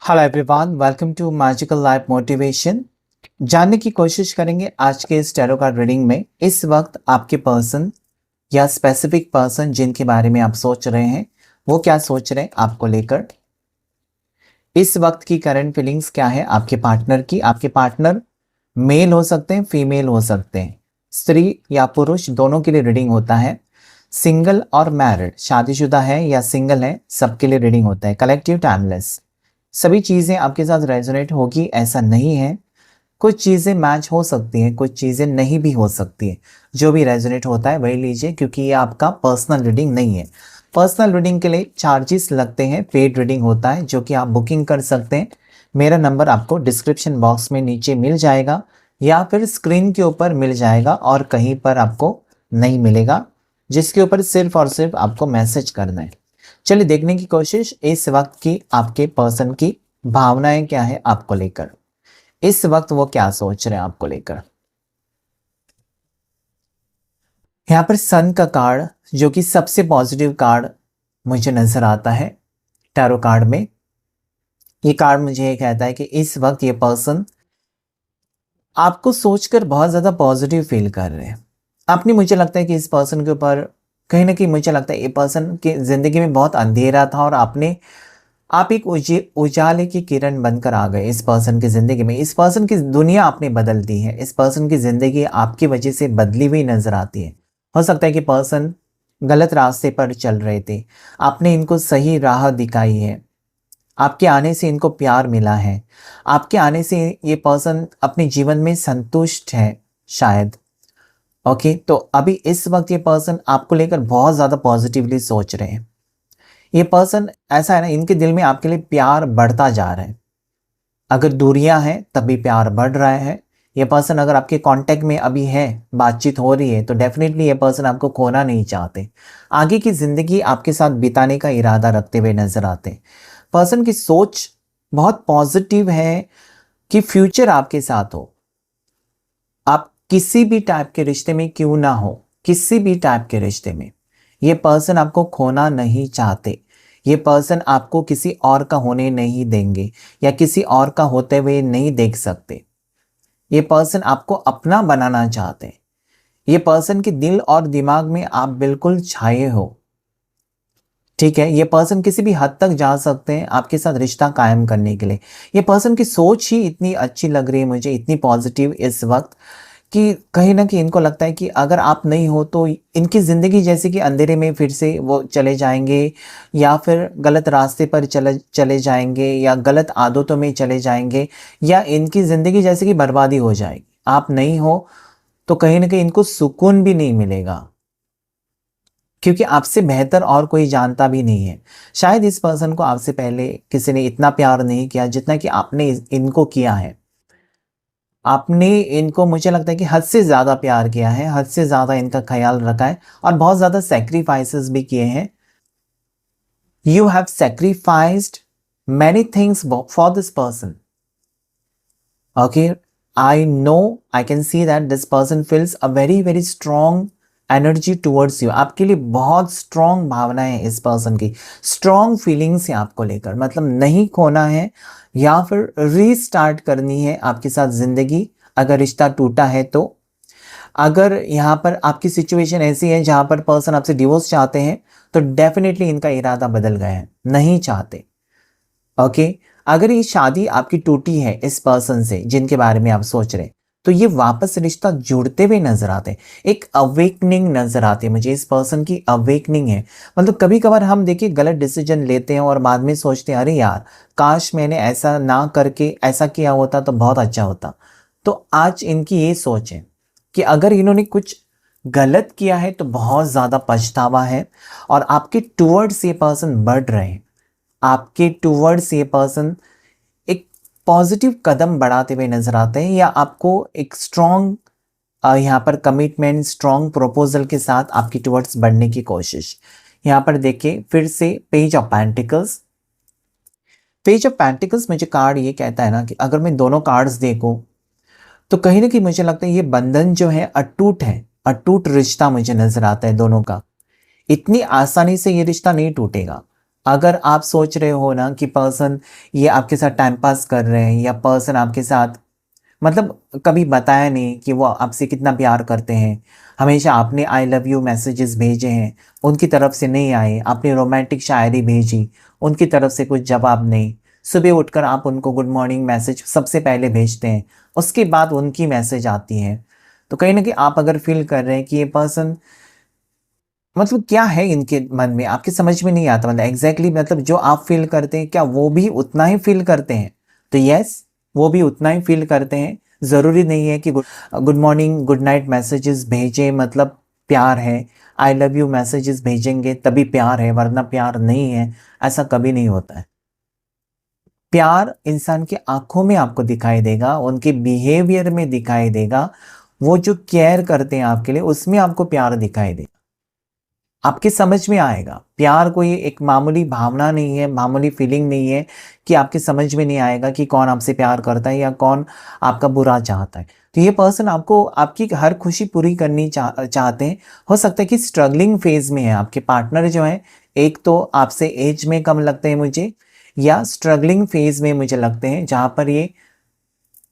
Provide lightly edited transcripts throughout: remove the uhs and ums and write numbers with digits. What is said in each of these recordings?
Hello everyone, welcome to magical life motivation. जानने की कोशिश करेंगे आज के इस टैरो कार्ड रीडिंग में इस वक्त आपके पर्सन या स्पेसिफिक पर्सन जिनके बारे में आप सोच रहे हैं वो क्या सोच रहे हैं आपको लेकर। इस वक्त की करंट फीलिंग्स क्या है आपके पार्टनर की। आपके पार्टनर मेल हो सकते हैं, फीमेल हो सकते हैं, स्त्री या पुरुष, दोनों के लिए रीडिंग होता है। सिंगल और मैरिड, शादीशुदा है या सिंगल है, सबके लिए रीडिंग होता है। कलेक्टिव टाइमलेस, सभी चीज़ें आपके साथ रेजोनेट होगी ऐसा नहीं है। कुछ चीज़ें मैच हो सकती हैं, कुछ चीज़ें नहीं भी हो सकती हैं। जो भी रेजोनेट होता है वही लीजिए, क्योंकि ये आपका पर्सनल रीडिंग नहीं है। पर्सनल रीडिंग के लिए चार्जेस लगते हैं, पेड रीडिंग होता है जो कि आप बुकिंग कर सकते हैं। मेरा नंबर आपको डिस्क्रिप्शन बॉक्स में नीचे मिल जाएगा या फिर स्क्रीन के ऊपर मिल जाएगा और कहीं पर आपको नहीं मिलेगा, जिसके ऊपर सिर्फ और सिर्फ आपको मैसेज करना है। चलिए देखने की कोशिश इस वक्त की आपके पर्सन की भावनाएं क्या है आपको लेकर। इस वक्त वो क्या सोच रहे हैं आपको लेकर। यहाँ पर सन का कार्ड जो कि सबसे पॉजिटिव कार्ड मुझे नजर आता है टैरो कार्ड में। ये कार्ड मुझे ये कहता है कि इस वक्त ये पर्सन आपको सोचकर बहुत ज्यादा पॉजिटिव फील कर रहे हैं। आपने, मुझे लगता है कि इस पर्सन के ऊपर कहीं ना कहीं मुझे लगता है ये पर्सन की जिंदगी में बहुत अंधेरा था और आप एक उजाले की किरण बनकर आ गए इस पर्सन की जिंदगी में। इस पर्सन की दुनिया आपने बदल दी है। इस पर्सन की जिंदगी आपकी वजह से बदली हुई नजर आती है। हो सकता है कि पर्सन गलत रास्ते पर चल रहे थे, आपने इनको सही राह दिखाई है। आपके आने से इनको प्यार मिला है। आपके आने से ये पर्सन अपने जीवन में संतुष्ट है शायद। ओके, तो अभी इस वक्त ये पर्सन आपको लेकर बहुत ज़्यादा पॉजिटिवली सोच रहे हैं। ये पर्सन ऐसा है ना, इनके दिल में आपके लिए प्यार बढ़ता जा रहा है। अगर दूरियां हैं तब भी प्यार बढ़ रहा है। ये पर्सन अगर आपके कांटेक्ट में अभी है, बातचीत हो रही है, तो डेफिनेटली ये पर्सन आपको खोना नहीं चाहते। आगे की जिंदगी आपके साथ बिताने का इरादा रखते हुए नजर आते हैं। पर्सन की सोच बहुत पॉजिटिव है कि फ्यूचर आपके साथ हो। आप किसी भी टाइप के रिश्ते में क्यों ना हो, किसी भी टाइप के रिश्ते में ये पर्सन आपको खोना नहीं चाहते। ये पर्सन आपको किसी और का होने नहीं देंगे या किसी और का होते हुए नहीं देख सकते। ये पर्सन आपको अपना बनाना चाहते हैं। ये पर्सन के दिल और दिमाग में आप बिल्कुल छाए हो। ठीक है, ये पर्सन किसी भी हद तक जा सकते हैं आपके साथ रिश्ता कायम करने के लिए। ये पर्सन की सोच ही इतनी अच्छी लग रही है मुझे, इतनी पॉजिटिव इस वक्त, कि कहीं ना कहीं इनको लगता है कि अगर आप नहीं हो तो इनकी ज़िंदगी जैसे कि अंधेरे में फिर से वो चले जाएंगे या फिर गलत रास्ते पर चले चले जाएंगे या गलत आदतों में चले जाएंगे या इनकी ज़िंदगी जैसे कि बर्बादी हो जाएगी। आप नहीं हो तो कहीं ना कहीं इनको सुकून भी नहीं मिलेगा, क्योंकि आपसे बेहतर और कोई जानता भी नहीं है। शायद इस पर्सन को आपसे पहले किसी ने इतना प्यार नहीं किया जितना कि आपने इनको किया है। आपने इनको, मुझे लगता है कि हद से ज़्यादा प्यार किया है, हद से ज़्यादा इनका ख्याल रखा है और बहुत ज़्यादा सेक्रीफाइसेस भी किए हैं। You have sacrificed many things for this person. Okay, I know, I can see that this person feels a very very strong energy towards you. आपके लिए बहुत स्ट्रॉन्ग भावनाएं है इस पर्सन की, स्ट्रॉन्ग फीलिंग्स है आपको लेकर। मतलब नहीं खोना है या फिर रीस्टार्ट करनी है आपके साथ जिंदगी, अगर रिश्ता टूटा है तो। अगर यहाँ पर आपकी सिचुएशन ऐसी है जहाँ पर पर्सन आपसे डिवोर्स चाहते हैं तो डेफिनेटली इनका इरादा बदल गया है, नहीं चाहते। ओके, अगर ये शादी आपकी टूटी है इस पर्सन से जिनके बारे में आप सोच रहे हैं, तो ये वापस रिश्ता जुड़ते हुए नजर आते हैं। एक अवेकनिंग नजर आती है मुझे, इस पर्सन की अवेकनिंग है। मतलब कभी कभार हम देखिए गलत डिसीजन लेते हैं और बाद में सोचते हैं अरे यार, काश मैंने ऐसा ना करके ऐसा किया होता तो बहुत अच्छा होता। तो आज इनकी ये सोच है कि अगर इन्होंने कुछ गलत किया है तो बहुत ज़्यादा पछतावा है और आपके टूवर्ड्स ये पर्सन बढ़ रहे हैं। आपके टूवर्ड्स ये पर्सन एक पॉजिटिव कदम बढ़ाते हुए नजर आते हैं या आपको एक स्ट्रॉन्ग यहाँ पर कमिटमेंट, स्ट्रॉन्ग प्रपोजल के साथ आपकी टूवर्ड्स बढ़ने की कोशिश। यहाँ पर देखिए फिर से page of pentacles. Page of pentacles मुझे कार्ड ये कहता है ना कि अगर मैं दोनों कार्ड्स देखूं तो कहीं ना कहीं मुझे लगता है ये बंधन जो है अटूट है। अटूट रिश्ता मुझे नजर आता है दोनों का। इतनी आसानी से ये रिश्ता नहीं टूटेगा। अगर आप सोच रहे हो ना कि पर्सन ये आपके साथ टाइम पास कर रहे हैं, या पर्सन आपके साथ मतलब कभी बताया नहीं कि वो आपसे कितना प्यार करते हैं, हमेशा आपने आई लव यू मैसेजेस भेजे हैं, उनकी तरफ से नहीं आए, आपने रोमांटिक शायरी भेजी, उनकी तरफ से कुछ जवाब नहीं, सुबह उठकर आप उनको गुड मॉर्निंग मैसेज सबसे पहले भेजते हैं, उसके बाद उनकी मैसेज आती है, तो कहीं ना कहीं आप अगर फील कर रहे हैं कि ये पर्सन मतलब क्या है इनके मन में, आपके समझ में नहीं आता, मतलब एग्जैक्टली मतलब जो आप फील करते हैं क्या वो भी उतना ही फील करते हैं? तो यस, वो भी उतना ही फील करते हैं। ज़रूरी नहीं है कि good morning good night messages भेजें मतलब प्यार है, आई लव यू मैसेजेस भेजेंगे तभी प्यार है, वरना प्यार नहीं है, ऐसा कभी नहीं होता है। प्यार इंसान की आंखों में आपको दिखाई देगा, उनके बिहेवियर में दिखाई देगा, वो जो केयर करते हैं आपके लिए उसमें आपको प्यार दिखाई देगा, आपकी समझ में आएगा। प्यार कोई एक मामूली भावना नहीं है, मामूली फीलिंग नहीं है कि आपके समझ में नहीं आएगा कि कौन आपसे प्यार करता है या कौन आपका बुरा चाहता है। तो ये पर्सन आपको आपकी हर खुशी पूरी करनी चाहते हैं। हो सकता है कि स्ट्रगलिंग फेज में है आपके पार्टनर जो है, एक तो आपसे एज में कम लगते हैं मुझे, या स्ट्रगलिंग फेज में मुझे लगते हैं, जहाँ पर ये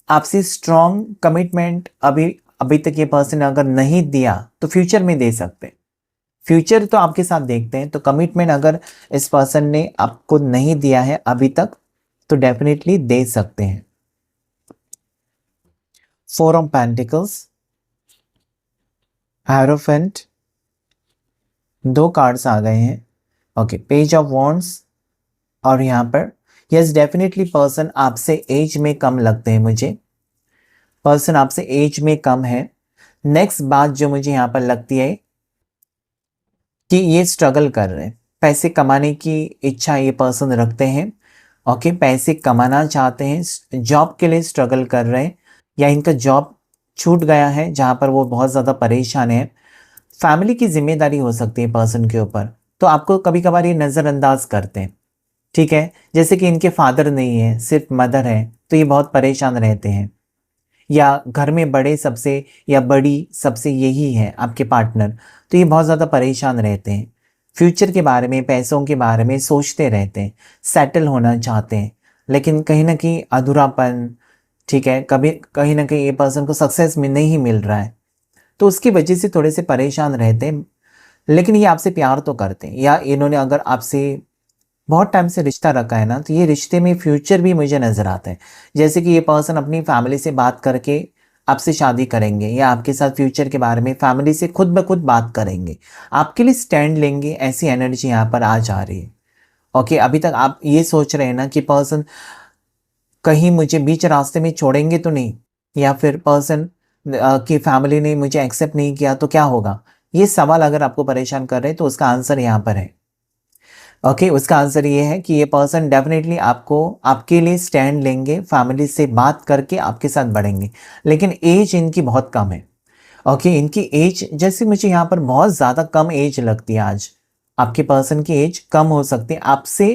आपसे स्ट्रॉन्ग कमिटमेंट अभी अभी तक ये पर्सन अगर नहीं दिया तो फ्यूचर में दे सकते हैं। फ्यूचर तो आपके साथ देखते हैं, तो कमिटमेंट अगर इस पर्सन ने आपको नहीं दिया है अभी तक तो डेफिनेटली दे सकते हैं। फोर ऑफ पेंटिकल्स, हायरोफेंट, दो कार्ड्स आ गए हैं। ओके, पेज ऑफ वॉन्ड्स, और यहाँ पर यस डेफिनेटली पर्सन आपसे एज में कम लगते हैं मुझे, पर्सन आपसे एज में कम है। नेक्स्ट बात जो मुझे यहाँ पर लगती है कि ये स्ट्रगल कर रहे हैं, पैसे कमाने की इच्छा ये पर्सन रखते हैं। ओके, पैसे कमाना चाहते हैं, जॉब के लिए स्ट्रगल कर रहे हैं, या इनका जॉब छूट गया है जहाँ पर वो बहुत ज़्यादा परेशान है। फैमिली की जिम्मेदारी हो सकती है पर्सन के ऊपर, तो आपको कभी कभार ये नज़रअंदाज करते हैं। ठीक है, जैसे कि इनके फादर नहीं है, सिर्फ मदर है, तो ये बहुत परेशान रहते हैं, या घर में बड़े सबसे या बड़ी सबसे यही है आपके पार्टनर, तो ये बहुत ज़्यादा परेशान रहते हैं, फ्यूचर के बारे में पैसों के बारे में सोचते रहते हैं, सेटल होना चाहते हैं, लेकिन कहीं ना कहीं अधूरापन, ठीक है, कभी कहीं ना कहीं ये पर्सन को सक्सेस में नहीं मिल रहा है, तो उसकी वजह से थोड़े से परेशान रहते हैं। लेकिन ये आपसे प्यार तो करते हैं, या इन्होंने अगर आपसे बहुत टाइम से रिश्ता रखा है ना, तो ये रिश्ते में फ्यूचर भी मुझे नज़र आता है। जैसे कि ये पर्सन अपनी फैमिली से बात करके आपसे शादी करेंगे, या आपके साथ फ्यूचर के बारे में फैमिली से खुद ब खुद बात करेंगे, आपके लिए स्टैंड लेंगे, ऐसी एनर्जी यहाँ पर आ जा रही है। ओके, अभी तक आप ये सोच रहे हैं ना कि पर्सन कहीं मुझे बीच रास्ते में छोड़ेंगे तो नहीं, या फिर पर्सन की फैमिली ने मुझे एक्सेप्ट नहीं किया तो क्या होगा, ये सवाल अगर आपको परेशान कर रहे हैं तो उसका आंसर यहाँ पर है। ओके, उसका आंसर ये है कि ये पर्सन डेफिनेटली आपको आपके लिए स्टैंड लेंगे, फैमिली से बात करके आपके साथ बढ़ेंगे, लेकिन एज इनकी बहुत कम है। ओके, इनकी एज जैसे मुझे यहाँ पर बहुत ज़्यादा कम एज लगती है आज, आपके पर्सन की एज कम हो सकती है आपसे।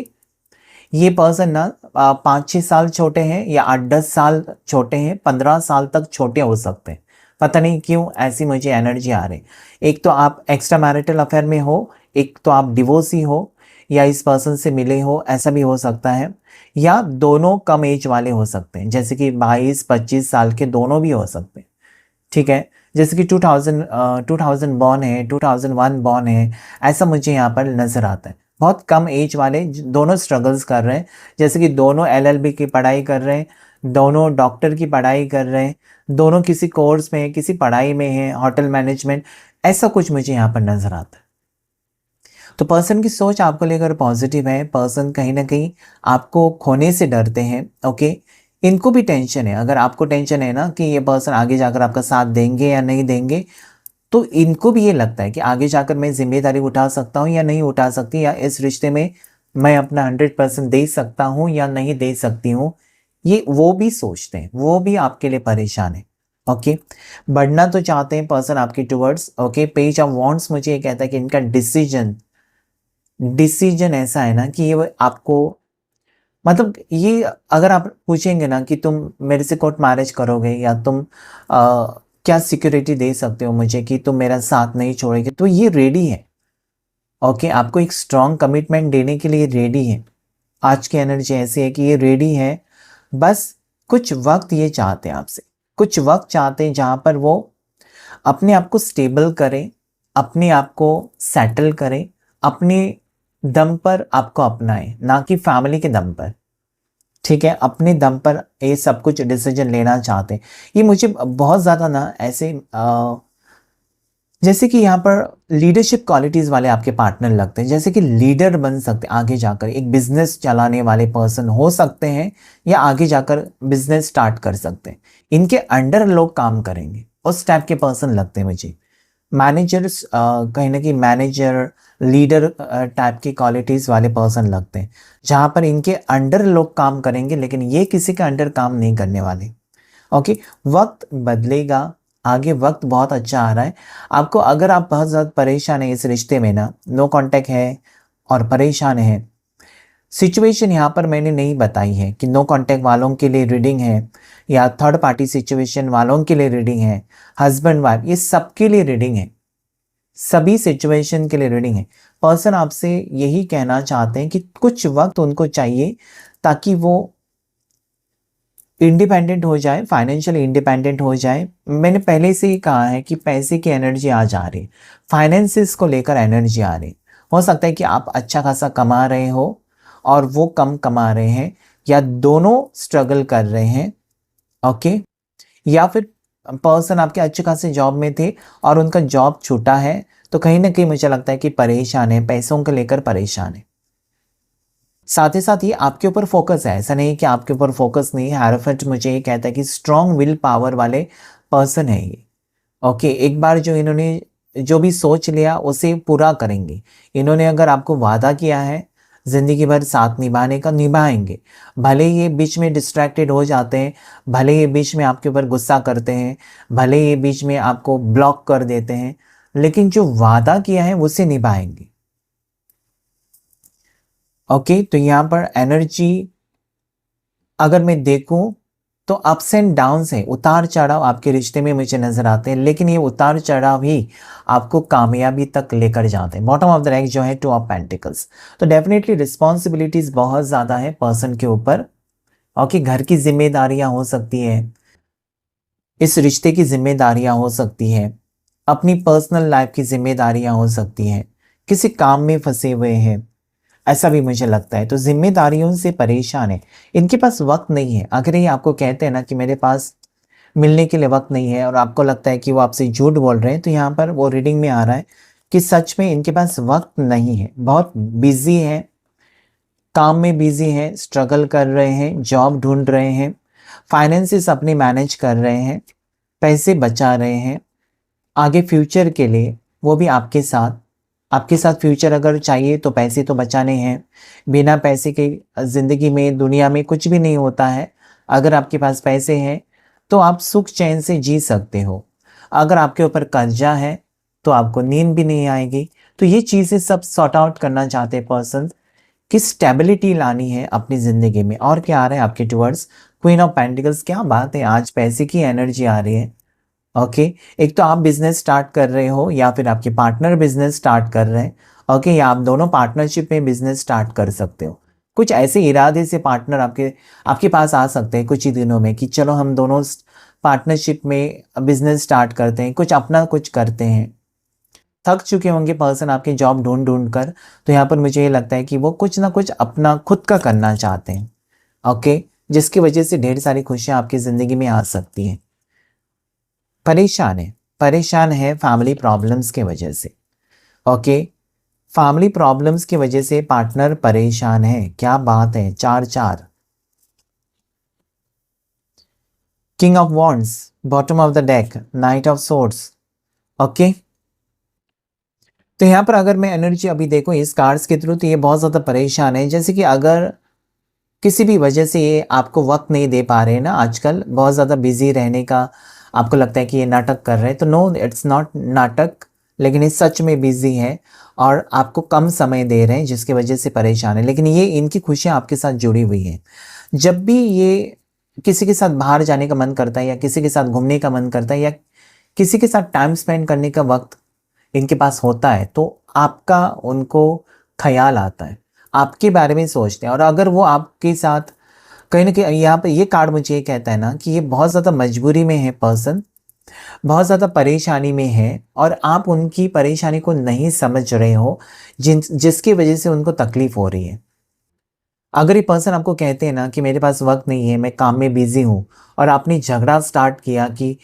ये पर्सन ना 5-6 साल छोटे हैं, या 8-10 साल छोटे हैं, 15 साल तक छोटे हो सकते हैं, पता नहीं क्यों ऐसी मुझे एनर्जी आ रही। एक तो आप एक्स्ट्रा मैरिटल अफेयर में हो, एक तो आप डिवोर्सी हो, या इस पर्सन से मिले हो, ऐसा भी हो सकता है, या दोनों कम एज वाले हो सकते हैं, जैसे कि 22-25 साल के दोनों भी हो सकते हैं। ठीक है, जैसे कि 2000 बॉर्न है, 2001 बॉर्न है, ऐसा मुझे यहाँ पर नज़र आता है। बहुत कम एज वाले दोनों स्ट्रगल्स कर रहे हैं, जैसे कि दोनों एलएलबी की पढ़ाई कर रहे हैं, दोनों डॉक्टर की पढ़ाई कर रहे हैं, दोनों किसी कोर्स में किसी पढ़ाई में है, होटल मैनेजमेंट, ऐसा कुछ मुझे यहाँ पर नज़र आता है। तो पर्सन की सोच आपको लेकर पॉजिटिव है, पर्सन कहीं ना कहीं आपको खोने से डरते हैं। ओके, इनको भी टेंशन है, अगर आपको टेंशन है ना कि ये पर्सन आगे जाकर आपका साथ देंगे या नहीं देंगे, तो इनको भी ये लगता है कि आगे जाकर मैं जिम्मेदारी उठा सकता हूँ या नहीं उठा सकती, या इस रिश्ते में मैं अपना 100% दे सकता हूँ या नहीं दे सकती हूँ, ये वो भी सोचते हैं, वो भी आपके लिए परेशान है। ओके, बढ़ना तो चाहते हैं पर्सन आपके towards. Okay, page of wands मुझे ये कहता है कि इनका डिसीजन डिसीजन ऐसा है ना कि ये आपको मतलब ये अगर आप पूछेंगे ना कि तुम मेरे से कोर्ट मैरिज करोगे, या तुम क्या सिक्योरिटी दे सकते हो मुझे कि तुम मेरा साथ नहीं छोड़ोगे, तो ये रेडी है। ओके, आपको एक स्ट्रॉन्ग कमिटमेंट देने के लिए रेडी है। आज की एनर्जी ऐसी है कि ये रेडी है, बस कुछ वक्त ये चाहते हैं आपसे, कुछ वक्त चाहते हैं जहाँ पर वो अपने आप को स्टेबल करें, अपने आप को सेटल करें, अपने दम पर आपको अपनाएं, ना कि फैमिली के दम पर। ठीक है, अपने दम पर ये सब कुछ डिसीजन लेना चाहते हैं। ये मुझे बहुत ज़्यादा ना ऐसे जैसे कि यहाँ पर लीडरशिप क्वालिटीज़ वाले आपके पार्टनर लगते हैं, जैसे कि लीडर बन सकते हैं, आगे जाकर एक बिजनेस चलाने वाले पर्सन हो सकते हैं, या आगे जाकर बिजनेस स्टार्ट कर सकते हैं। इनके अंडर लोग काम करेंगे, उस टाइप के पर्सन लगते हैं मुझे। मैनेजर्स, कहीं ना कहीं मैनेजर लीडर टाइप की क्वालिटीज़ वाले पर्सन लगते हैं, जहाँ पर इनके अंडर लोग काम करेंगे, लेकिन ये किसी के अंडर काम नहीं करने वाले। ओके, वक्त बदलेगा, आगे वक्त बहुत अच्छा आ रहा है आपको। अगर आप बहुत ज़्यादा परेशान है इस रिश्ते में ना, नो कांटेक्ट है और परेशान है, सिचुएशन यहाँ पर मैंने नहीं बताई है कि नो कांटेक्ट वालों के लिए रीडिंग है या थर्ड पार्टी सिचुएशन वालों के लिए रीडिंग है, हस्बैंड वाइफ, ये सबके लिए रीडिंग है, सभी सिचुएशन के लिए रीडिंग है। पर्सन आपसे यही कहना चाहते हैं कि कुछ वक्त उनको चाहिए ताकि वो इंडिपेंडेंट हो जाए, फाइनेंशियली इंडिपेंडेंट हो जाए। मैंने पहले से ही कहा है कि पैसे की एनर्जी आ जा रही, फाइनेंसिस को लेकर एनर्जी आ रही। हो सकता है कि आप अच्छा खासा कमा रहे हो और वो कम कमा रहे हैं, या दोनों स्ट्रगल कर रहे हैं। ओके, या फिर पर्सन आपके अच्छे खासे जॉब में थे और उनका जॉब छूटा है, तो कहीं ना कहीं मुझे लगता है कि परेशान है, पैसों को लेकर परेशान है। साथ ही साथ ये आपके ऊपर फोकस है, ऐसा नहीं कि आपके ऊपर फोकस नहीं है। हैरोफेट मुझे ये कहता है कि स्ट्रॉन्ग विल पावर वाले पर्सन है ये। ओके, एक बार जो इन्होंने जो भी सोच लिया उसे पूरा करेंगे। इन्होंने अगर आपको वादा किया है जिंदगी भर साथ निभाने का, निभाएंगे। भले ये बीच में डिस्ट्रैक्टेड हो जाते हैं, भले ये बीच में आपके ऊपर गुस्सा करते हैं, भले ये बीच में आपको ब्लॉक कर देते हैं, लेकिन जो वादा किया है उसे निभाएंगे। ओके, तो यहाँ पर एनर्जी अगर मैं देखूं तो अप्स एंड डाउन्स है, उतार चढ़ाव आपके रिश्ते में मुझे नजर आते हैं, लेकिन ये उतार चढ़ाव ही आपको कामयाबी तक लेकर जाते हैं। बॉटम ऑफ द रैक जो है 2 ऑफ पेंटिकल्स, तो डेफिनेटली रिस्पॉन्सिबिलिटीज बहुत ज़्यादा है पर्सन के ऊपर। ओके, घर की जिम्मेदारियां हो सकती है, इस रिश्ते की जिम्मेदारियां हो सकती है, अपनी पर्सनल लाइफ की जिम्मेदारियां हो सकती हैं, किसी काम में फंसे हुए हैं, ऐसा भी मुझे लगता है। तो जिम्मेदारियों से परेशान है, इनके पास वक्त नहीं है। अगर ये आपको कहते हैं ना कि मेरे पास मिलने के लिए वक्त नहीं है, और आपको लगता है कि वो आपसे झूठ बोल रहे हैं, तो यहाँ पर वो रीडिंग में आ रहा है कि सच में इनके पास वक्त नहीं है, बहुत बिजी है, काम में बिजी है, स्ट्रगल कर रहे हैं, जॉब ढूंढ रहे हैं, फाइनेंसिस अपने मैनेज कर रहे हैं, पैसे बचा रहे हैं आगे फ्यूचर के लिए, वो भी आपके साथ। आपके साथ फ्यूचर अगर चाहिए तो पैसे तो बचाने हैं। बिना पैसे के ज़िंदगी में, दुनिया में कुछ भी नहीं होता है। अगर आपके पास पैसे हैं तो आप सुख चैन से जी सकते हो। अगर आपके ऊपर कर्जा है तो आपको नींद भी नहीं आएगी। तो ये चीज़ें सब सॉर्ट आउट करना चाहते हैं पर्सन, कि स्टेबिलिटी लानी है अपनी ज़िंदगी में। और क्या आ रहा है आपके टुवर्ड्स? Queen of pentacles. क्या बात है, आज पैसे की एनर्जी आ रही है। ओके, एक तो आप बिजनेस स्टार्ट कर रहे हो, या फिर आपके पार्टनर बिजनेस स्टार्ट कर रहे हैं। ओके, या आप दोनों पार्टनरशिप में बिजनेस स्टार्ट कर सकते हो। कुछ ऐसे इरादे से पार्टनर आपके आपके पास आ सकते हैं कुछ ही दिनों में, कि चलो हम दोनों पार्टनरशिप में बिजनेस स्टार्ट करते हैं, कुछ अपना कुछ करते हैं। थक चुके होंगे पर्सन आपके जॉब ढूंढ ढूंढ कर, तो यहाँ पर मुझे ये लगता है कि वो कुछ ना कुछ अपना खुद का करना चाहते हैं। ओके, जिसकी वजह से ढेर सारी खुशियाँ आपकी ज़िंदगी में आ सकती हैं। परेशान है, परेशान है फैमिली प्रॉब्लम्स के वजह से। ओके, फैमिली प्रॉब्लम्स की वजह से पार्टनर परेशान है। क्या बात है, 4-4, king of wands, bottom of the deck, night of swords. Okay, तो यहाँ पर अगर मैं एनर्जी अभी देखूँ इस कार्ड्स के थ्रू, तो ये बहुत ज़्यादा परेशान है। जैसे कि अगर किसी भी वजह से ये आपको वक्त नहीं दे पा रहे हैं ना, आजकल बहुत ज़्यादा बिजी रहने का आपको लगता है कि ये नाटक कर रहे हैं, तो नो, इट्स नॉट नाटक, लेकिन ये सच में बिजी है और आपको कम समय दे रहे हैं, जिसकी वजह से परेशान है। लेकिन ये इनकी खुशियाँ आपके साथ जुड़ी हुई हैं। जब भी ये किसी के साथ बाहर जाने का मन करता है, या किसी के साथ घूमने का मन करता है, या किसी के साथ टाइम स्पेंड करने का वक्त इनके पास होता है, तो आपका उनको ख्याल आता है, आपके बारे में सोचते हैं। और अगर वो आपके साथ कहीं ना कहीं, यहाँ पे ये कार्ड मुझे ये कहता है ना कि ये बहुत ज़्यादा मजबूरी में है पर्सन, बहुत ज़्यादा परेशानी में है, और आप उनकी परेशानी को नहीं समझ रहे हो, जिसकी वजह से उनको तकलीफ हो रही है। अगर ये पर्सन आपको कहते हैं ना कि मेरे पास वक्त नहीं है, मैं काम में बिजी हूँ, और आपने झगड़ा स्टार्ट किया कि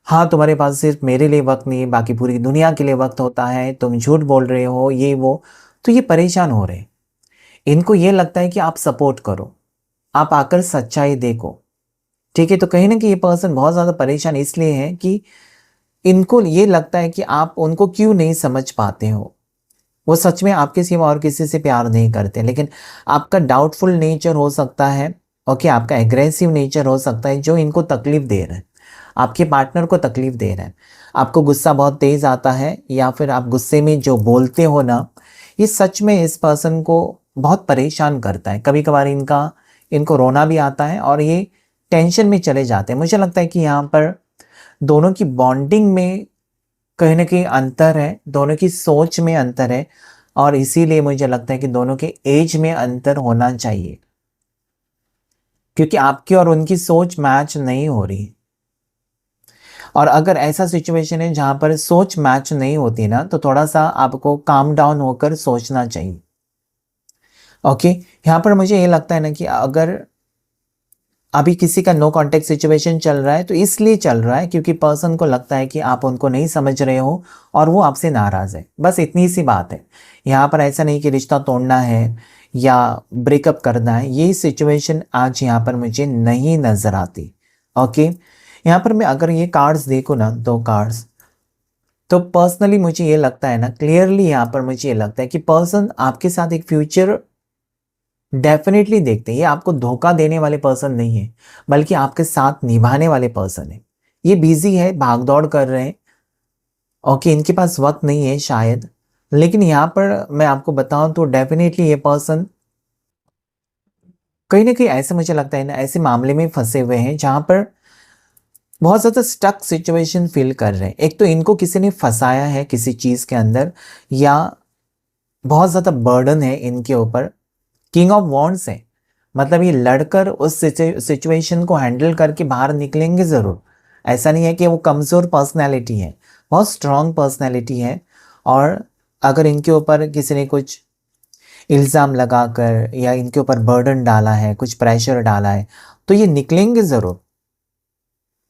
हाँ तुम्हारे पास सिर्फ मेरे लिए वक्त नहीं है, बाकी पूरी दुनिया के लिए वक्त होता है, तुम झूठ बोल रहे हो, ये वो, तो ये परेशान हो रहे हैं। इनको ये लगता है कि आप सपोर्ट करो, आप आकर सच्चाई देखो। ठीक है, तो कहीं ना कहीं ये पर्सन बहुत ज़्यादा परेशान इसलिए है कि इनको ये लगता है कि आप उनको क्यों नहीं समझ पाते हो। वो सच में आपके सिवा और किसी से प्यार नहीं करते, लेकिन आपका डाउटफुल नेचर हो सकता है, ओके, आपका एग्रेसिव नेचर हो सकता है जो इनको तकलीफ दे रहा है, आपके पार्टनर को तकलीफ दे रहा है। आपको गुस्सा बहुत तेज़ आता है, या फिर आप गुस्से में जो बोलते हो ना, ये सच में इस पर्सन को बहुत परेशान करता है। कभी कभार इनको रोना भी आता है, और ये टेंशन में चले जाते हैं। मुझे लगता है कि यहाँ पर दोनों की बॉन्डिंग में कहीं ना कहीं अंतर है, दोनों की सोच में अंतर है, और इसीलिए मुझे लगता है कि दोनों के एज में अंतर होना चाहिए, क्योंकि आपकी और उनकी सोच मैच नहीं हो रही। और अगर ऐसा सिचुएशन है जहां पर सोच मैच नहीं होती ना, तो थोड़ा सा आपको काम डाउन होकर सोचना चाहिए। ओके, यहाँ पर मुझे ये लगता है ना कि अगर अभी किसी का नो कॉन्टेक्ट सिचुएशन चल रहा है, तो इसलिए चल रहा है क्योंकि पर्सन को लगता है कि आप उनको नहीं समझ रहे हो, और वो आपसे नाराज़ है। बस इतनी सी बात है। यहाँ पर ऐसा नहीं कि रिश्ता तोड़ना है या ब्रेकअप करना है, ये सिचुएशन आज यहाँ पर मुझे नहीं नज़र आती। ओके, यहाँ पर मैं अगर ये कार्ड्स देखूँ ना, दो कार्ड्स, तो पर्सनली मुझे ये लगता है ना, क्लियरली यहाँ पर मुझे ये लगता है कि पर्सन आपके साथ एक फ्यूचर डेफिनेटली देखते हैं। ये आपको धोखा देने वाले पर्सन नहीं है, बल्कि आपके साथ निभाने वाले पर्सन है। ये बिजी है, भागदौड़ कर रहे हैं, ओके, इनके पास वक्त नहीं है शायद, लेकिन यहाँ पर मैं आपको बताऊं तो डेफिनेटली ये पर्सन कहीं ना कहीं ऐसे, मुझे लगता है ना, ऐसे मामले में फंसे हुए हैं जहां पर बहुत ज़्यादा स्टक सिचुएशन फील कर रहे हैं। एक तो इनको किसी ने फंसाया है किसी चीज़ के अंदर, या बहुत ज़्यादा बर्डन है इनके ऊपर। किंग ऑफ वॉन्ड्स है, मतलब ये लड़कर उस सिचुएशन को हैंडल करके बाहर निकलेंगे ज़रूर। ऐसा नहीं है कि वो कमज़ोर पर्सनैलिटी है, बहुत स्ट्रॉन्ग पर्सनैलिटी है। और अगर इनके ऊपर किसी ने कुछ इल्ज़ाम लगाकर या इनके ऊपर बर्डन डाला है, कुछ प्रेशर डाला है, तो ये निकलेंगे ज़रूर।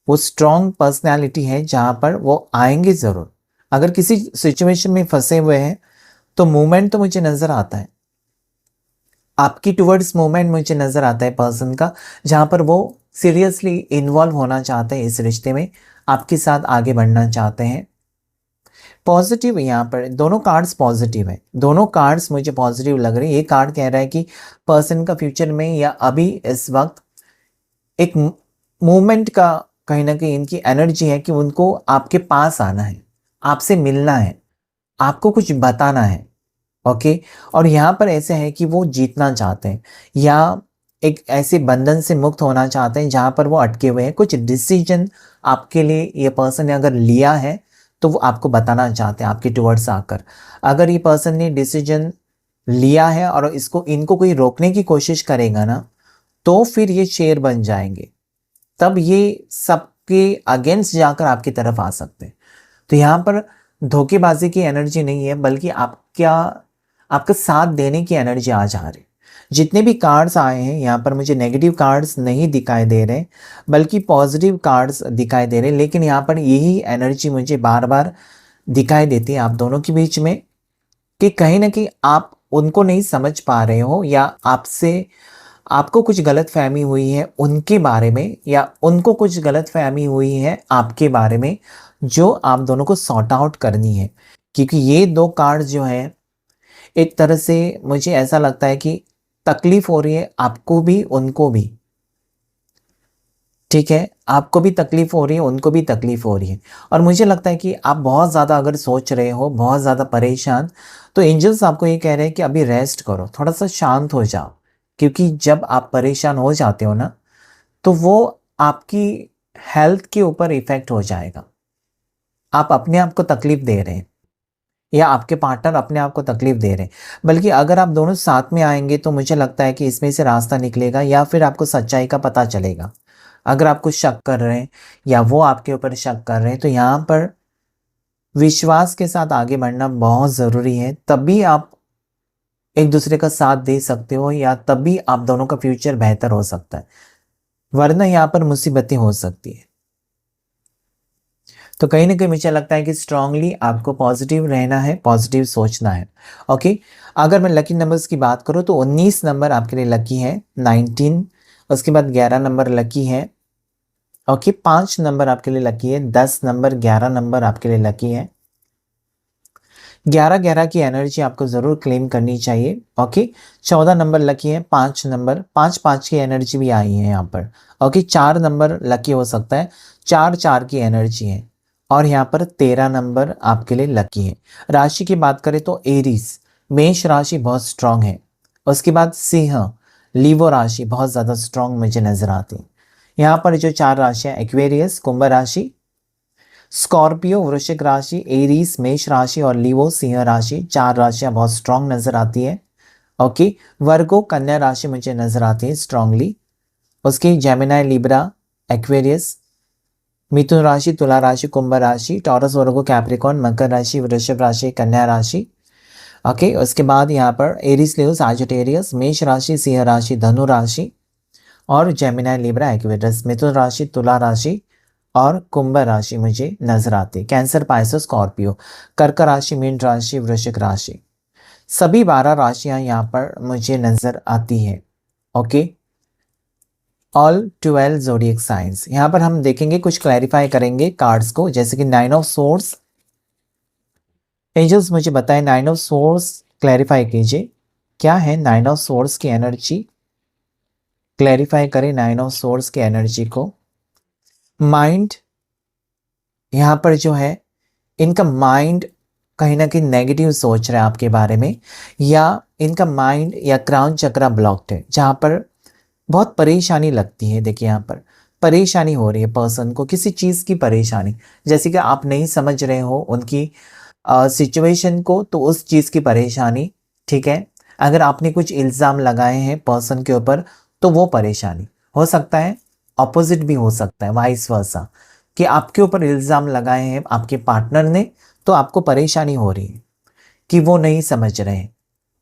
वो स्ट्रॉन्ग पर्सनैलिटी है जहाँ पर वो आएंगे ज़रूर। अगर किसी सिचुएशन में फंसे हुए हैं, तो मूवमेंट तो मुझे नज़र आता है, आपकी टुवर्ड्स मूवमेंट मुझे नज़र आता है पर्सन का, जहाँ पर वो सीरियसली इन्वॉल्व होना चाहते हैं इस रिश्ते में, आपके साथ आगे बढ़ना चाहते हैं। पॉजिटिव, यहाँ पर दोनों कार्ड्स पॉजिटिव है, दोनों कार्ड्स मुझे पॉजिटिव लग रही है। ये कार्ड कह रहा है कि पर्सन का फ्यूचर में या अभी इस वक्त एक मूवमेंट का, कहीं ना कहीं इनकी एनर्जी है कि उनको आपके पास आना है, आपसे मिलना है, आपको कुछ बताना है। ओके, और यहाँ पर ऐसे है कि वो जीतना चाहते हैं, या एक ऐसे बंधन से मुक्त होना चाहते हैं जहाँ पर वो अटके हुए हैं। कुछ डिसीजन आपके लिए ये पर्सन ने अगर लिया है, तो वो आपको बताना चाहते हैं आपके टुवर्ड्स आकर। अगर ये पर्सन ने डिसीजन लिया है और इनको कोई रोकने की कोशिश करेगा ना, तो फिर ये शेर बन जाएंगे, तब ये सबके अगेंस्ट जाकर आपकी तरफ आ सकते हैं। तो यहाँ पर धोखेबाजी की एनर्जी नहीं है, बल्कि आपका साथ देने की एनर्जी आ जा रही। जितने भी कार्ड्स आए हैं यहाँ पर मुझे नेगेटिव कार्ड्स नहीं दिखाई दे रहे, बल्कि पॉजिटिव कार्ड्स दिखाई दे रहे। लेकिन यहाँ पर यही एनर्जी मुझे बार बार दिखाई देती है आप दोनों के बीच में, कि कहीं ना कहीं आप उनको नहीं समझ पा रहे हो, या आपको कुछ गलत फहमी हुई है उनके बारे में, या उनको कुछ गलत फहमी हुई है आपके बारे में, जो आप दोनों को सॉर्ट आउट करनी है। क्योंकि ये दो कार्ड जो हैं, एक तरह से मुझे ऐसा लगता है कि तकलीफ हो रही है आपको भी, उनको भी। ठीक है, आपको भी तकलीफ हो रही है, उनको भी तकलीफ हो रही है। और मुझे लगता है कि आप बहुत ज़्यादा अगर सोच रहे हो, बहुत ज़्यादा परेशान, तो एंजल्स आपको ये कह रहे हैं कि अभी रेस्ट करो, थोड़ा सा शांत हो जाओ। क्योंकि जब आप परेशान हो जाते हो ना, तो वो आपकी हेल्थ के ऊपर इफेक्ट हो जाएगा, आप अपने आप को तकलीफ दे रहे हैं। या आपके पार्टनर अपने आप को तकलीफ दे रहे हैं। बल्कि अगर आप दोनों साथ में आएंगे तो मुझे लगता है कि इसमें से रास्ता निकलेगा या फिर आपको सच्चाई का पता चलेगा। अगर आप कुछ शक कर रहे हैं या वो आपके ऊपर शक कर रहे हैं तो यहाँ पर विश्वास के साथ आगे बढ़ना बहुत ज़रूरी है, तभी आप एक दूसरे का साथ दे सकते हो या तभी आप दोनों का फ्यूचर बेहतर हो सकता है, वरना यहाँ पर मुसीबतें हो सकती है। तो कहीं ना कहीं मुझे लगता है कि स्ट्रांगली आपको पॉजिटिव रहना है, पॉजिटिव सोचना है। ओके, अगर मैं लकी नंबर्स की बात करूँ तो 19 नंबर आपके लिए लकी है, 19। उसके बाद 11 नंबर लकी है। ओके, 5 नंबर आपके लिए लकी है, 10 नंबर, 11 नंबर आपके लिए लकी है। 11-11 की एनर्जी आपको ज़रूर क्लेम करनी चाहिए। ओके, 14 नंबर लकी है, 5 नंबर, 5-5 की एनर्जी भी आई है यहाँ पर। ओके, 4 नंबर लकी हो सकता है, 4-4 की एनर्जी है। और यहाँ पर 13 नंबर आपके लिए लकी है। राशि की बात करें तो एरीज, मेष राशि बहुत स्ट्रांग है। उसके बाद सिंह, लीवो राशि बहुत ज़्यादा स्ट्रांग मुझे नजर आती है। यहाँ पर जो 4 राशियाँ, एक्वेरियस, कुंभ राशि, स्कॉर्पियो वृश्चिक राशि, एरीज मेष राशि और लीवो सिंह राशि, 4 राशियां बहुत स्ट्रांग नजर आती है। ओके, वर्गो कन्या राशि मुझे नजर आती है स्ट्रांगली। उसकी जेमिनाई, लिब्रा, एक्वेरियस, मिथुन राशि, तुला राशि, कुंभ राशि, टॉरस, वर्गो, कैप्रिकॉन, मकर राशि, वृषभ राशि, कन्या राशि। ओके, उसके बाद यहाँ पर एरीज, लियो, साजिटेरियस, मेष राशि, सिंह राशि, धनु राशि और जेमिनाई, लिब्रा, एक्वेरियस, मिथुन राशि, तुला राशि और कुंभ राशि मुझे नजर आती है। कैंसर, पाइसेस, स्कॉर्पियो, कर्क राशि, मीन राशि, वृश्चिक राशि, सभी 12 राशियां यहाँ पर मुझे नजर आती है। Okay, all 12 zodiac science. यहाँ पर हम देखेंगे, कुछ क्लैरिफाई करेंगे कार्ड्स को, जैसे कि 9 ऑफ सोर्स। एंजल्स मुझे बताएं 9 ऑफ सोर्स क्लैरिफाई कीजिए, क्या है 9 ऑफ सोर्स की एनर्जी। क्लैरिफाई करें 9 ऑफ सोर्स की एनर्जी को। माइंड, यहाँ पर जो है इनका माइंड कहीं ना कहीं नेगेटिव सोच रहा है आपके बारे में, या इनका माइंड या क्राउन चक्रा ब्लॉक्ड है, जहाँ पर बहुत परेशानी लगती है। देखिए यहाँ पर परेशानी हो रही है पर्सन को, किसी चीज़ की परेशानी, जैसे कि आप नहीं समझ रहे हो उनकी सिचुएशन को, तो उस चीज़ की परेशानी। ठीक है, अगर आपने कुछ इल्ज़ाम लगाए हैं पर्सन के ऊपर तो वो परेशानी हो सकता है। ऑपोजिट भी हो सकता है, वाइस वर्सा, कि आपके ऊपर इल्ज़ाम लगाए हैं आपके पार्टनर ने, तो आपको परेशानी हो रही है कि वो नहीं समझ रहे हैं।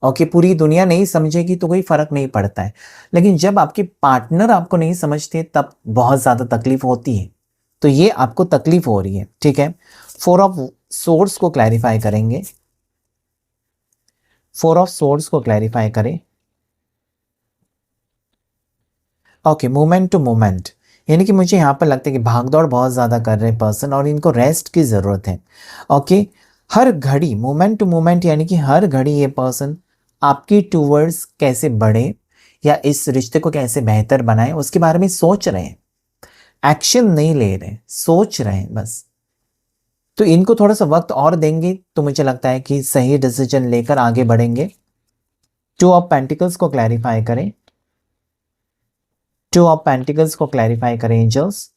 ओके, पूरी दुनिया नहीं समझेगी तो कोई फर्क नहीं पड़ता है, लेकिन जब आपके पार्टनर आपको नहीं समझते तब बहुत ज़्यादा तकलीफ होती है। तो ये आपको तकलीफ हो रही है। ठीक है, 4 ऑफ सोर्स को क्लैरिफाई करेंगे। 4 ऑफ सोर्स को क्लैरिफाई करें। ओके, मोमेंट टू मोमेंट, यानी कि मुझे यहाँ पर लगता है कि भागदौड़ बहुत ज़्यादा कर रहे हैं पर्सन और इनको रेस्ट की ज़रूरत है। ओके, हर घड़ी मोमेंट टू मोमेंट, यानी कि हर घड़ी ये पर्सन आपकी टूवर्ड्स कैसे बढ़े या इस रिश्ते को कैसे बेहतर बनाए उसके बारे में सोच रहे हैं। एक्शन नहीं ले रहे, सोच रहे हैं बस। तो इनको थोड़ा सा वक्त और देंगे तो मुझे लगता है कि सही डिसीजन लेकर आगे बढ़ेंगे। 2 ऑफ पेंटिकल्स को क्लैरिफाई करें। 2 ऑफ पेंटिकल्स को क्लैरिफाई करें एंजल्स।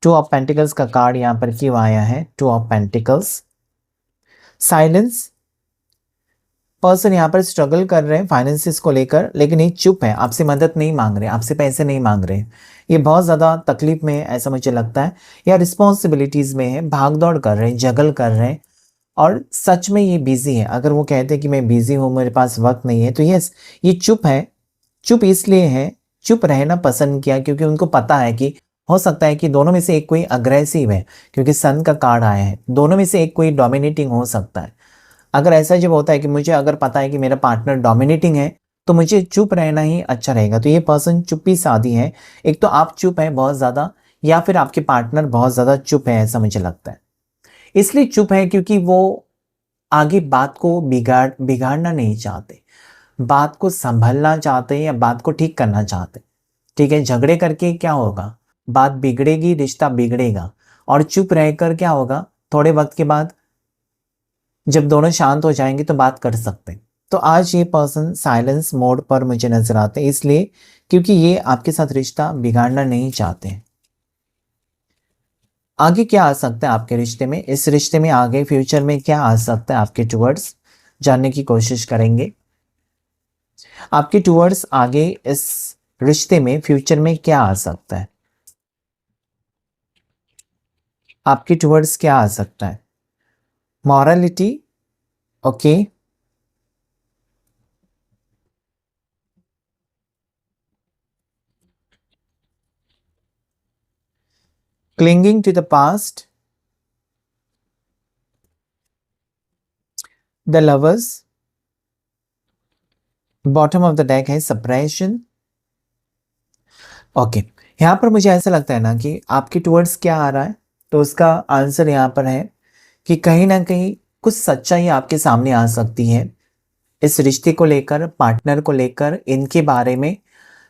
2 ऑफ पेंटिकल्स का कार्ड यहाँ पर क्यों आया है? 2 ऑफ पेंटिकल्स, साइलेंस। पर्सन यहाँ पर स्ट्रगल कर रहे हैं फाइनेंसिस को लेकर, लेकिन ये चुप है, आपसे मदद नहीं मांग रहे, आपसे पैसे नहीं मांग रहे। ये बहुत ज़्यादा तकलीफ में है ऐसा मुझे लगता है, या रिस्पॉन्सिबिलिटीज़ में है, भागदौड़ कर रहे हैं, जगल कर रहे हैं और सच में ये बिजी है। अगर वो कहते हैं कि मैं बिजी हूँ, मेरे पास वक्त नहीं है, तो यस, ये चुप है। चुप इसलिए है, चुप रहना पसंद किया क्योंकि उनको पता है कि हो सकता है कि दोनों में से एक कोई अग्रेसिव है, क्योंकि सन का कार्ड आया है, दोनों में से एक कोई डोमिनेटिंग हो सकता है। अगर ऐसा जब होता है कि मुझे अगर पता है कि मेरा पार्टनर डोमिनेटिंग है तो मुझे चुप रहना ही अच्छा रहेगा। तो ये पर्सन चुप्पी साधी है, एक तो आप चुप हैं बहुत ज़्यादा, या फिर आपके पार्टनर बहुत ज़्यादा चुप है, ऐसा मुझे लगता है। इसलिए चुप है क्योंकि वो आगे बात को बिगाड़ना नहीं चाहते, बात को संभलना चाहते हैं या बात को ठीक करना चाहते। ठीक है, झगड़े करके क्या होगा, बात बिगड़ेगी, रिश्ता बिगड़ेगा। और चुप रहकर क्या होगा, थोड़े वक्त के बाद जब दोनों शांत हो जाएंगे तो बात कर सकते हैं। तो आज ये पर्सन साइलेंस मोड पर मुझे नजर आते हैं, इसलिए क्योंकि ये आपके साथ रिश्ता बिगाड़ना नहीं चाहते हैं। आगे क्या आ सकता है आपके रिश्ते में, इस रिश्ते में आगे फ्यूचर में क्या आ सकता है आपके टुवर्ड्स, जानने की कोशिश करेंगे। आपके टुवर्ड्स आगे इस रिश्ते में फ्यूचर में क्या आ सकता है, आपके टुवर्ड्स क्या आ सकता है। Morality, okay, clinging to the past, the lovers, bottom of the deck है सप्रेशन। ओके, यहाँ पर मुझे ऐसा लगता है ना कि आपके टुवर्ड्स क्या आ रहा है, तो उसका आंसर यहाँ पर है कि कहीं ना कहीं कुछ सच्चाई आपके सामने आ सकती है इस रिश्ते को लेकर, पार्टनर को लेकर, इनके बारे में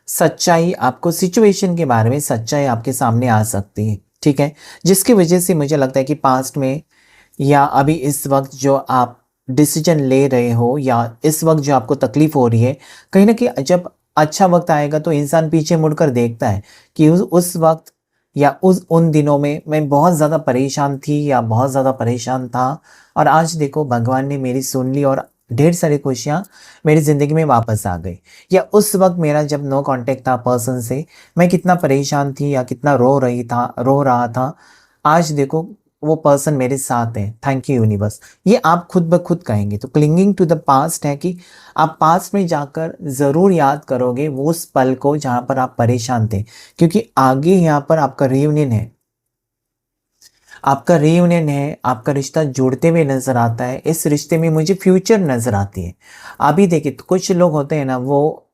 सच्चाई, आपको सिचुएशन के बारे में सच्चाई आपके सामने आ सकती है, ठीक है। जिसकी वजह से मुझे लगता है कि पास्ट में या अभी इस वक्त जो आप डिसीजन ले रहे हो या इस वक्त जो आपको तकलीफ हो रही है, कहीं ना कहीं जब अच्छा वक्त आएगा तो इंसान पीछे मुड़कर देखता है कि उस वक्त या उस उन दिनों में मैं बहुत ज़्यादा परेशान थी या बहुत ज़्यादा परेशान था, और आज देखो भगवान ने मेरी सुन ली और ढेर सारी खुशियाँ मेरी ज़िंदगी में वापस आ गई। या उस वक्त मेरा जब नो कांटेक्ट था पर्सन से, मैं कितना परेशान थी या कितना रो रहा था, आज देखो वो पर्सन मेरे साथ है, थैंक यू यूनिवर्स। ये आप खुद ब खुद कहेंगे। तो क्लिंगिंग टू द पास्ट है कि आप पास्ट में जाकर ज़रूर याद करोगे वो उस पल को जहाँ पर आप परेशान थे, क्योंकि आगे यहाँ पर आपका रियूनियन है, आपका रियूनियन है, आपका रिश्ता जुड़ते हुए नज़र आता है। इस रिश्ते में मुझे फ्यूचर नज़र आती है। अभी देखिए तो कुछ लोग होते हैं ना, वो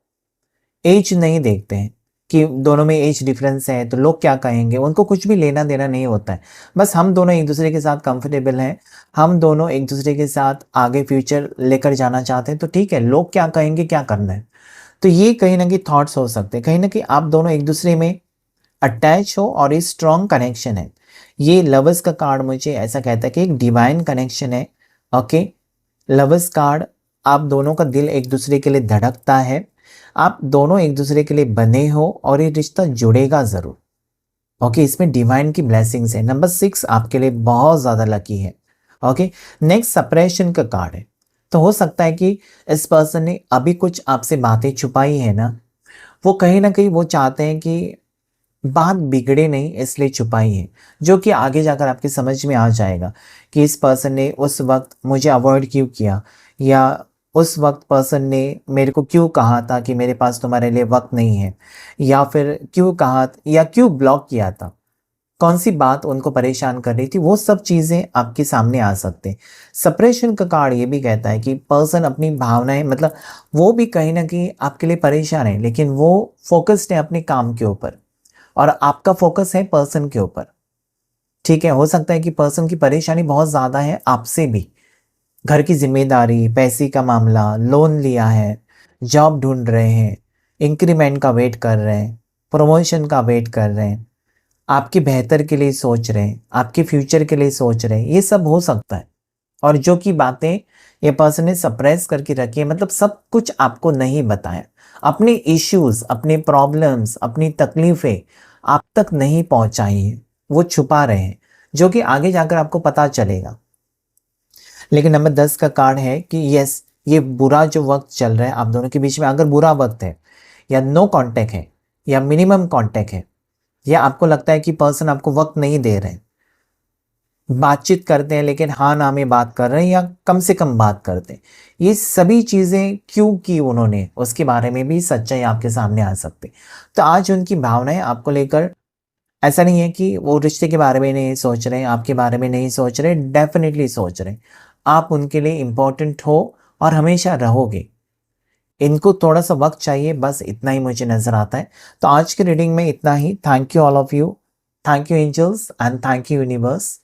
एज नहीं देखते हैं कि दोनों में एज डिफरेंस है तो लोग क्या कहेंगे, उनको कुछ भी लेना देना नहीं होता है। बस हम दोनों एक दूसरे के साथ कंफर्टेबल हैं, हम दोनों एक दूसरे के साथ आगे फ्यूचर लेकर जाना चाहते हैं, तो ठीक है, लोग क्या कहेंगे क्या करना है। तो ये कहीं ना कहीं थॉट्स हो सकते हैं, कहीं ना कहीं आप दोनों एक दूसरे में अटैच हो और ये स्ट्रॉन्ग कनेक्शन है। ये लवर्स का कार्ड मुझे ऐसा कहता है कि एक डिवाइन कनेक्शन है। ओके, लवर्स कार्ड, आप दोनों का दिल एक दूसरे के लिए धड़कता है, आप दोनों एक दूसरे के लिए बने हो और ये रिश्ता जुड़ेगा ज़रूर। ओके, इसमें डिवाइन की ब्लेसिंग्स है। नंबर 6 आपके लिए बहुत ज़्यादा लकी है। ओके, नेक्स्ट सप्रेशन का कार्ड है। तो हो सकता है कि इस पर्सन ने अभी कुछ आपसे बातें छुपाई है ना, वो कहीं ना कहीं वो चाहते हैं कि बात बिगड़े नहीं इसलिए छुपाई है, जो कि आगे जाकर आपकी समझ में आ जाएगा कि इस पर्सन ने उस वक्त मुझे अवॉइड क्यों किया, या उस वक्त पर्सन ने मेरे को क्यों कहा था कि मेरे पास तुम्हारे लिए वक्त नहीं है, या फिर क्यों कहा या क्यों ब्लॉक किया था, कौन सी बात उनको परेशान कर रही थी, वो सब चीज़ें आपके सामने आ सकते हैं। सप्रेशन का कार्ड ये भी कहता है कि पर्सन अपनी भावनाएं, मतलब वो भी कहीं ना कहीं आपके लिए परेशान है, लेकिन वो फोकस्ड है अपने काम के ऊपर और आपका फोकस है पर्सन के ऊपर। ठीक है, हो सकता है कि पर्सन की परेशानी बहुत ज़्यादा है आपसे भी, घर की जिम्मेदारी, पैसे का मामला, लोन लिया है, जॉब ढूंढ रहे हैं, इंक्रीमेंट का वेट कर रहे हैं, प्रमोशन का वेट कर रहे हैं, आपके बेहतर के लिए सोच रहे हैं, आपके फ्यूचर के लिए सोच रहे हैं, ये सब हो सकता है। और जो कि बातें ये पर्सन ने सप्रेस करके रखी है, मतलब सब कुछ आपको नहीं बताया, अपने इश्यूज, अपने प्रॉब्लम्स, अपनी तकलीफ़ें आप तक नहीं पहुंचाई हैं, वो छुपा रहे हैं, जो कि आगे जाकर आपको पता चलेगा। लेकिन नंबर 10 का कार्ड है कि यस, ये बुरा जो वक्त चल रहा है आप दोनों के बीच में, अगर बुरा वक्त है या नो कांटेक्ट है या मिनिमम कांटेक्ट है, या आपको लगता है कि पर्सन आपको वक्त नहीं दे रहे हैं, बातचीत करते हैं लेकिन हाँ ना में बात कर रहे हैं या कम से कम बात करते हैं, ये सभी चीज़ें क्यों की उन्होंने, उसके बारे में भी सच्चाई आपके सामने आ सकती। तो आज उनकी भावनाएं आपको लेकर, ऐसा नहीं है कि वो रिश्ते के बारे में नहीं सोच रहे, आपके बारे में नहीं सोच रहे, डेफिनेटली सोच रहे। आप उनके लिए इम्पोर्टेंट हो और हमेशा रहोगे। इनको थोड़ा सा वक्त चाहिए, बस इतना ही मुझे नज़र आता है। तो आज की रीडिंग में इतना ही। Thank you all of you, thank you angels and thank you universe.